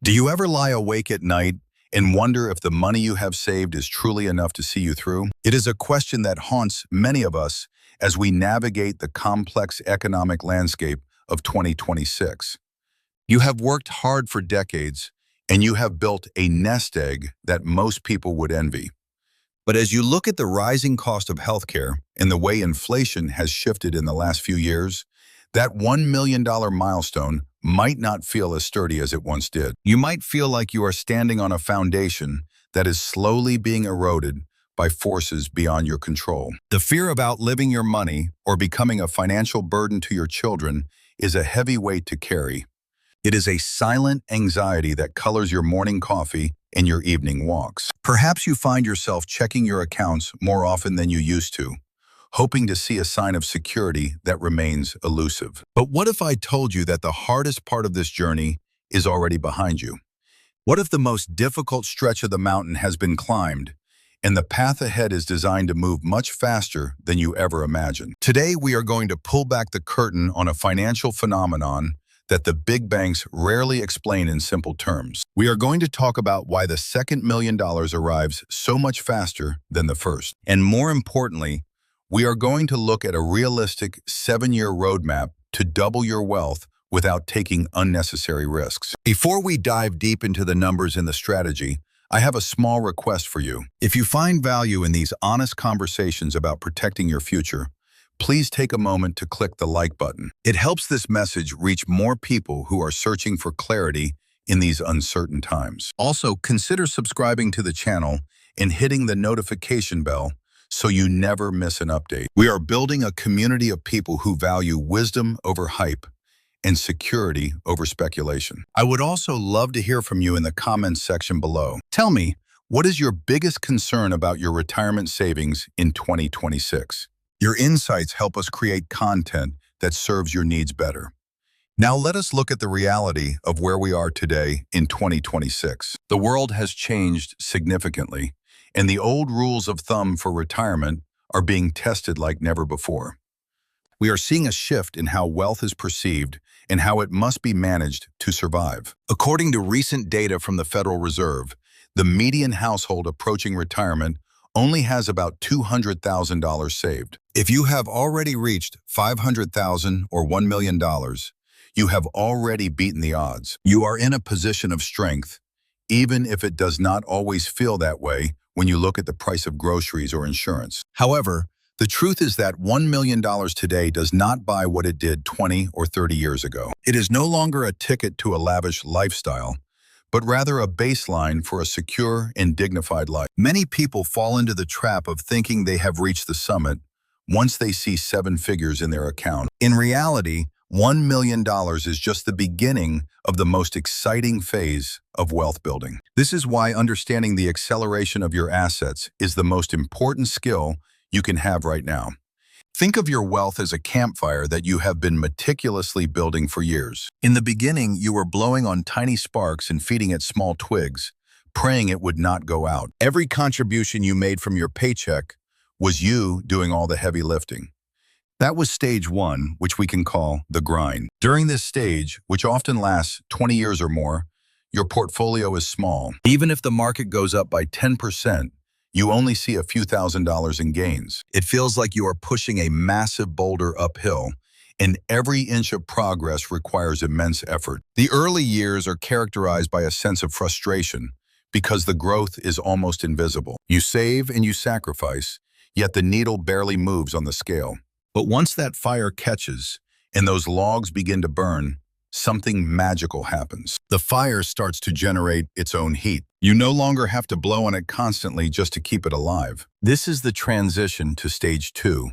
Do you ever lie awake at night and wonder if the money you have saved is truly enough to see you through? It is a question that haunts many of us as we navigate the complex economic landscape of 2026. You have worked hard for decades, and you have built a nest egg that most people would envy. But as you look at the rising cost of healthcare and the way inflation has shifted in the last few years, that $1 million milestone might not feel as sturdy as it once did. You might feel like you are standing on a foundation that is slowly being eroded by forces beyond your control. The fear of outliving your money or becoming a financial burden to your children is a heavy weight to carry. It is a silent anxiety that colors your morning coffee and your evening walks. Perhaps you find yourself checking your accounts more often than you used to, hoping to see a sign of security that remains elusive. But what if I told you that the hardest part of this journey is already behind you? What if the most difficult stretch of the mountain has been climbed, and the path ahead is designed to move much faster than you ever imagined? Today, we are going to pull back the curtain on a financial phenomenon that the big banks rarely explain in simple terms. We are going to talk about why the second $1 million arrives so much faster than the first. And more importantly, we are going to look at a realistic 7-year roadmap to double your wealth without taking unnecessary risks. Before we dive deep into the numbers and the strategy, I have a small request for you. If you find value in these honest conversations about protecting your future, please take a moment to click the like button. It helps this message reach more people who are searching for clarity in these uncertain times. Also, consider subscribing to the channel and hitting the notification bell so you never miss an update. We are building a community of people who value wisdom over hype and security over speculation. I would also love to hear from you in the comments section below. Tell me, what is your biggest concern about your retirement savings in 2026? Your insights help us create content that serves your needs better. Now let us look at the reality of where we are today in 2026. The world has changed significantly, and the old rules of thumb for retirement are being tested like never before. We are seeing a shift in how wealth is perceived and how it must be managed to survive. According to recent data from the Federal Reserve, the median household approaching retirement only has about $200,000 saved. If you have already reached $500,000 or $1 million, you have already beaten the odds. You are in a position of strength, even if it does not always feel that way when you look at the price of groceries or insurance. However, the truth is that $1 million today does not buy what it did 20 or 30 years ago. It is no longer a ticket to a lavish lifestyle, but rather a baseline for a secure and dignified life. Many people fall into the trap of thinking they have reached the summit once they see 7 figures in their account. In reality, $1 million is just the beginning of the most exciting phase of wealth building. This is why understanding the acceleration of your assets is the most important skill you can have right now. Think of your wealth as a campfire that you have been meticulously building for years. In the beginning, you were blowing on tiny sparks and feeding it small twigs, praying it would not go out. Every contribution you made from your paycheck was you doing all the heavy lifting. That was stage 1, which we can call the grind. During this stage, which often lasts 20 years or more, your portfolio is small. Even if the market goes up by 10%, you only see a few $1,000s in gains. It feels like you are pushing a massive boulder uphill, and every inch of progress requires immense effort. The early years are characterized by a sense of frustration because the growth is almost invisible. You save and you sacrifice, yet the needle barely moves on the scale. But once that fire catches and those logs begin to burn, something magical happens. The fire starts to generate its own heat. You no longer have to blow on it constantly just to keep it alive. This is the transition to stage 2,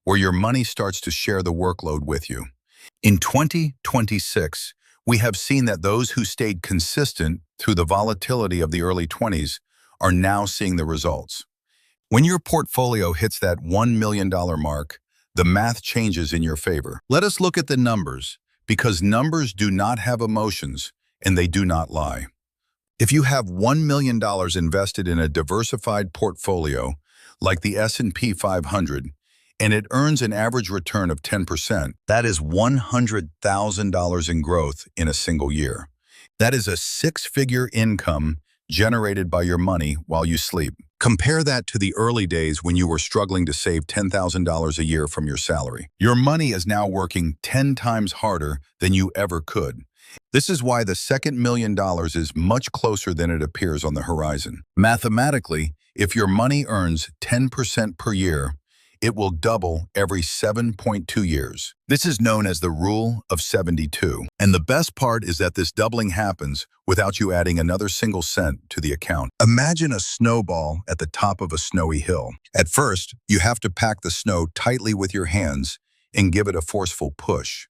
where your money starts to share the workload with you. In 2026, we have seen that those who stayed consistent through the volatility of the early 20s are now seeing the results. When your portfolio hits that $1 million mark, the math changes in your favor. Let us look at the numbers, because numbers do not have emotions and they do not lie. If you have $1 million invested in a diversified portfolio like the S&P 500 and it earns an average return of 10%, that is $100,000 in growth in a single year. That is a six-figure income generated by your money while you sleep. Compare that to the early days when you were struggling to save $10,000 a year from your salary. Your money is now working 10 times harder than you ever could. This is why the second $1,000,000 is much closer than it appears on the horizon. Mathematically, if your money earns 10% per year, it will double every 7.2 years. This is known as the Rule of 72. And the best part is that this doubling happens without you adding another single cent to the account. Imagine a snowball at the top of a snowy hill. At first, you have to pack the snow tightly with your hands and give it a forceful push.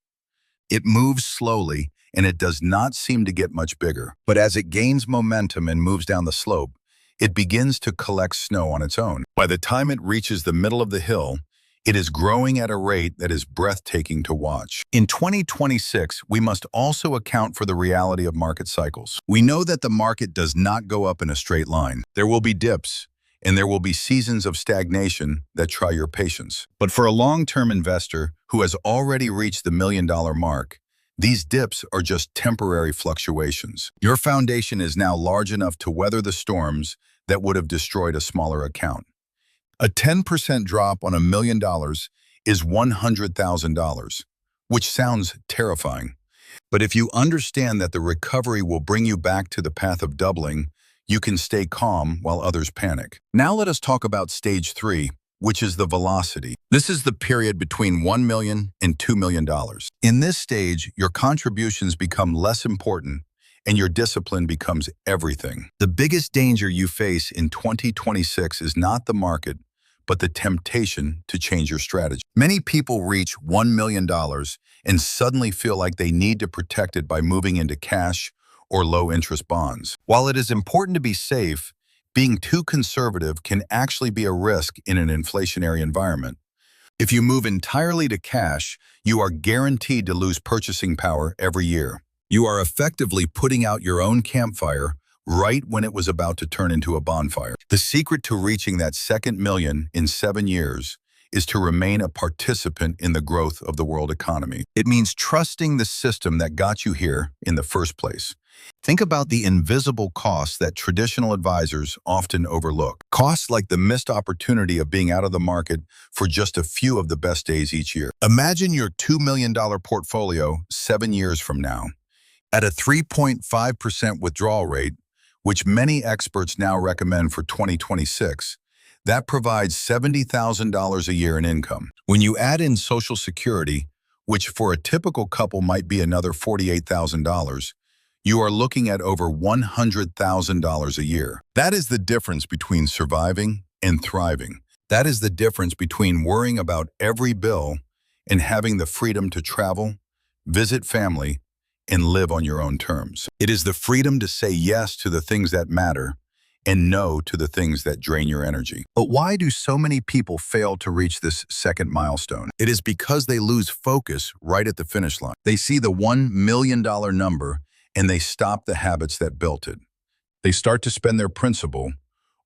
It moves slowly, and it does not seem to get much bigger. But as it gains momentum and moves down the slope, it begins to collect snow on its own. By the time it reaches the middle of the hill, it is growing at a rate that is breathtaking to watch. In 2026, we must also account for the reality of market cycles. We know that the market does not go up in a straight line. There will be dips, and there will be seasons of stagnation that try your patience. But for a long-term investor who has already reached the $1,000,000 mark, these dips are just temporary fluctuations. Your foundation is now large enough to weather the storms that would have destroyed a smaller account. A 10% drop on $1,000,000 is $100,000, which sounds terrifying. But if you understand that the recovery will bring you back to the path of doubling, you can stay calm while others panic. Now let us talk about stage 3, which is the velocity. This is the period between $1 million and $2 million. In this stage, your contributions become less important and your discipline becomes everything. The biggest danger you face in 2026 is not the market, but the temptation to change your strategy. Many people reach $1 million and suddenly feel like they need to protect it by moving into cash or low-interest bonds. While it is important to be safe, being too conservative can actually be a risk in an inflationary environment. If you move entirely to cash, you are guaranteed to lose purchasing power every year. You are effectively putting out your own campfire right when it was about to turn into a bonfire. The secret to reaching that second million in 7 years is to remain a participant in the growth of the world economy. It means trusting the system that got you here in the first place. Think about the invisible costs that traditional advisors often overlook. Costs like the missed opportunity of being out of the market for just a few of the best days each year. Imagine your $2 million portfolio 7 years from now. At a 3.5% withdrawal rate, which many experts now recommend for 2026, that provides $70,000 a year in income. When you add in Social Security, which for a typical couple might be another $48,000, you are looking at over $100,000 a year. That is the difference between surviving and thriving. That is the difference between worrying about every bill and having the freedom to travel, visit family, and live on your own terms. It is the freedom to say yes to the things that matter and no to the things that drain your energy. But why do so many people fail to reach this second milestone? It is because they lose focus right at the finish line. They see the $1 million number and they stop the habits that built it. They start to spend their principal,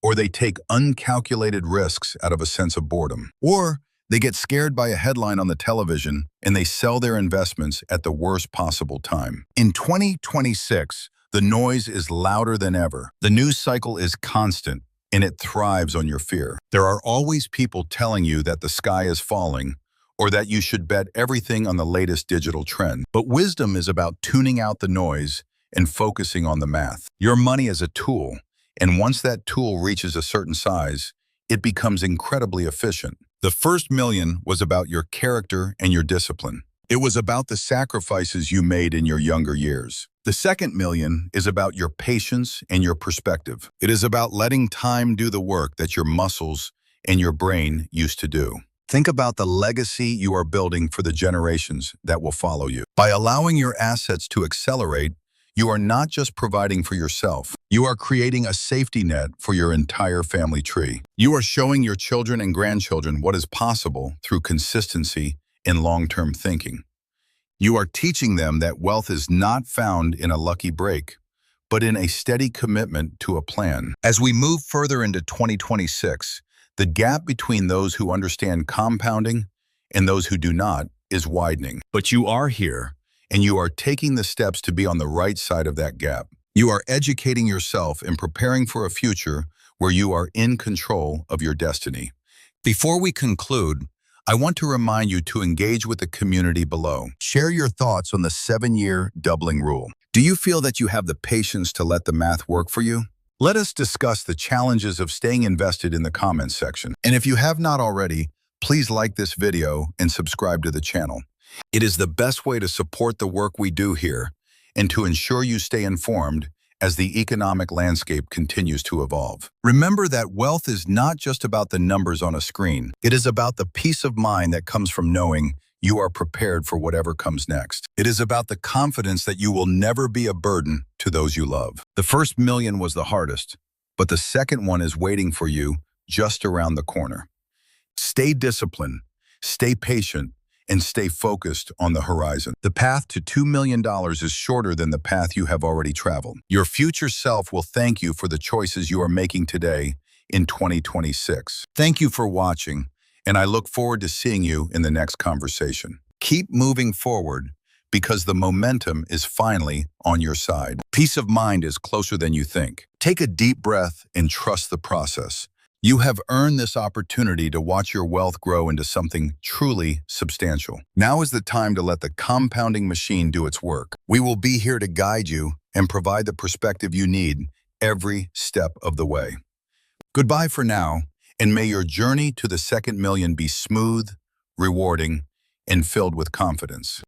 or they take uncalculated risks out of a sense of boredom. Or they get scared by a headline on the television and they sell their investments at the worst possible time. In 2026, the noise is louder than ever. The news cycle is constant and it thrives on your fear. There are always people telling you that the sky is falling or that you should bet everything on the latest digital trend. But wisdom is about tuning out the noise and focusing on the math. Your money is a tool, and once that tool reaches a certain size, it becomes incredibly efficient. The first million was about your character and your discipline. It was about the sacrifices you made in your younger years. The second million is about your patience and your perspective. It is about letting time do the work that your muscles and your brain used to do. Think about the legacy you are building for the generations that will follow you. By allowing your assets to accelerate, you are not just providing for yourself. You are creating a safety net for your entire family tree. You are showing your children and grandchildren what is possible through consistency and long-term thinking. You are teaching them that wealth is not found in a lucky break, but in a steady commitment to a plan. As we move further into 2026, the gap between those who understand compounding and those who do not is widening. But you are here, and you are taking the steps to be on the right side of that gap. You are educating yourself and preparing for a future where you are in control of your destiny. Before we conclude, I want to remind you to engage with the community below. Share your thoughts on the 7-year doubling rule. Do you feel that you have the patience to let the math work for you? Let us discuss the challenges of staying invested in the comments section. And if you have not already, please like this video and subscribe to the channel. It is the best way to support the work we do here and to ensure you stay informed as the economic landscape continues to evolve. Remember that wealth is not just about the numbers on a screen. It is about the peace of mind that comes from knowing you are prepared for whatever comes next. It is about the confidence that you will never be a burden to those you love. The first million was the hardest, but the second one is waiting for you just around the corner. Stay disciplined, stay patient, and stay focused on the horizon. The path to $2 million is shorter than the path you have already traveled. Your future self will thank you for the choices you are making today in 2026. Thank you for watching, and I look forward to seeing you in the next conversation. Keep moving forward because the momentum is finally on your side. Peace of mind is closer than you think. Take a deep breath and trust the process. You have earned this opportunity to watch your wealth grow into something truly substantial. Now is the time to let the compounding machine do its work. We will be here to guide you and provide the perspective you need every step of the way. Goodbye for now, and may your journey to the second million be smooth, rewarding, and filled with confidence.